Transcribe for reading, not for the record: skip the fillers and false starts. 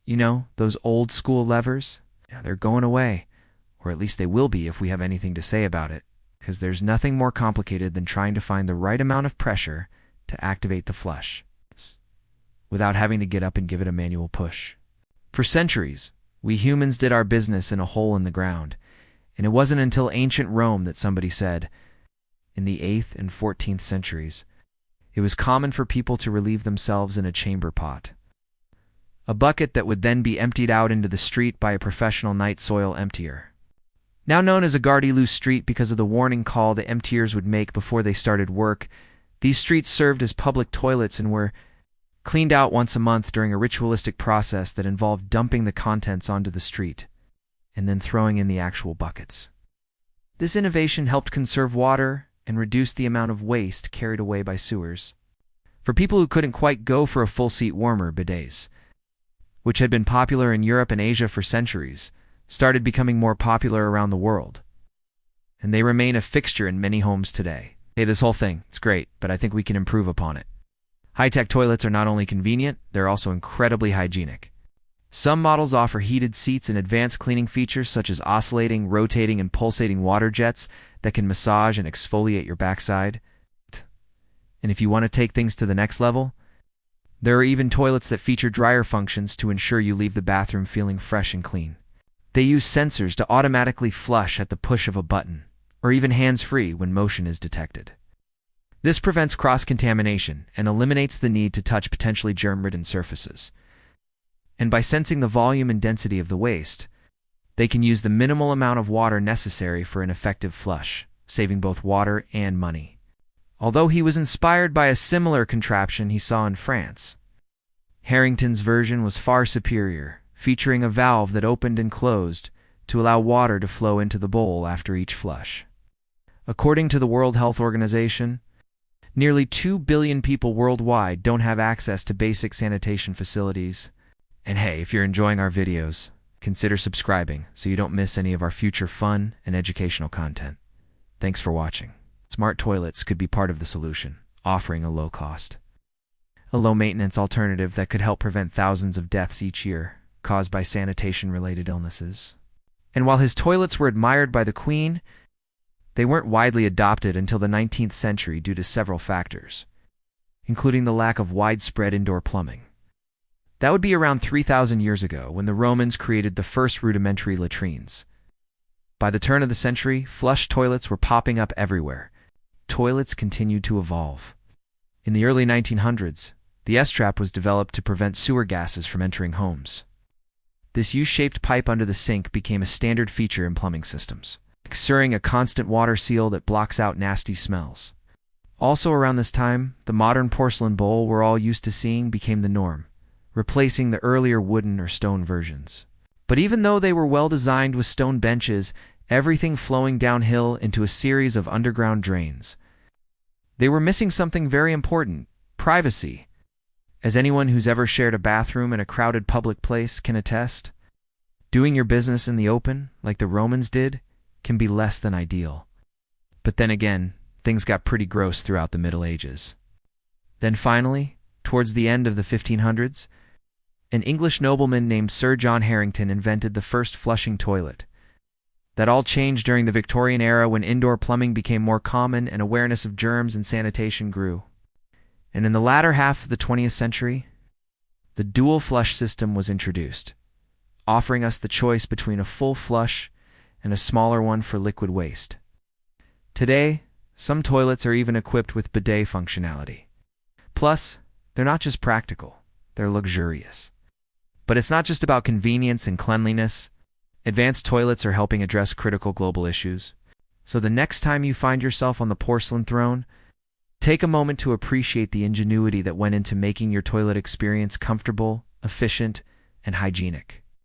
You know, those old school levers? Yeah, they're going away. Or at least they will be if we have anything to say about it. Because there's nothing more complicated than trying to find the right amount of pressure to activate the flush, without having to get up and give it a manual push. For centuries, we humans did our business in a hole in the ground, and it wasn't until ancient Rome that somebody said, in the 8th and 14th centuries, it was common for people to relieve themselves in a chamber pot, a bucket that would then be emptied out into the street by a professional night soil emptier. Now known as a Gardy-Loo street because of the warning call the emptiers would make before they started work, these streets served as public toilets and were cleaned out once a month during a ritualistic process that involved dumping the contents onto the street and then throwing in the actual buckets. This innovation helped conserve water and reduce the amount of waste carried away by sewers. For people who couldn't quite go for a full-seat warmer, bidets, which had been popular in Europe and Asia for centuries, started becoming more popular around the world. And they remain a fixture in many homes today. Hey, this whole thing, it's great, but I think we can improve upon it. High-tech toilets are not only convenient, they're also incredibly hygienic. Some models offer heated seats and advanced cleaning features such as oscillating, rotating, and pulsating water jets that can massage and exfoliate your backside. And if you want to take things to the next level, there are even toilets that feature dryer functions to ensure you leave the bathroom feeling fresh and clean. They use sensors to automatically flush at the push of a button, or even hands-free when motion is detected. This prevents cross-contamination and eliminates the need to touch potentially germ-ridden surfaces. And by sensing the volume and density of the waste, they can use the minimal amount of water necessary for an effective flush, saving both water and money. Although he was inspired by a similar contraption he saw in France, Harrington's version was far superior, featuring a valve that opened and closed to allow water to flow into the bowl after each flush. According to the World Health Organization, nearly 2 billion people worldwide don't have access to basic sanitation facilities. And hey, if you're enjoying our videos, consider subscribing so you don't miss any of our future fun and educational content. Thanks for watching. Smart toilets could be part of the solution, offering a low-cost, a low-maintenance alternative that could help prevent thousands of deaths each year caused by sanitation-related illnesses. And while his toilets were admired by the Queen, they weren't widely adopted until the 19th century due to several factors, including the lack of widespread indoor plumbing. That would be around 3,000 years ago when the Romans created the first rudimentary latrines. By the turn of the century, flush toilets were popping up everywhere. Toilets continued to evolve. In the early 1900s, the S-trap was developed to prevent sewer gases from entering homes. This U-shaped pipe under the sink became a standard feature in plumbing systems, ensuring a constant water seal that blocks out nasty smells. Also around this time, the modern porcelain bowl we're all used to seeing became the norm, replacing the earlier wooden or stone versions. But even though they were well designed with stone benches, everything flowing downhill into a series of underground drains, they were missing something very important: privacy. As anyone who's ever shared a bathroom in a crowded public place can attest, doing your business in the open, like the Romans did, can be less than ideal. But then again, things got pretty gross throughout the Middle Ages. Then finally, towards the end of the 1500s, an English nobleman named Sir John Harrington invented the first flushing toilet. That all changed during the Victorian era when indoor plumbing became more common and awareness of germs and sanitation grew. And in the latter half of the 20th century, the dual flush system was introduced, offering us the choice between a full flush and a smaller one for liquid waste. Today, some toilets are even equipped with bidet functionality. Plus, they're not just practical, they're luxurious. But it's not just about convenience and cleanliness. Advanced toilets are helping address critical global issues. So the next time you find yourself on the porcelain throne, take a moment to appreciate the ingenuity that went into making your toilet experience comfortable, efficient, and hygienic.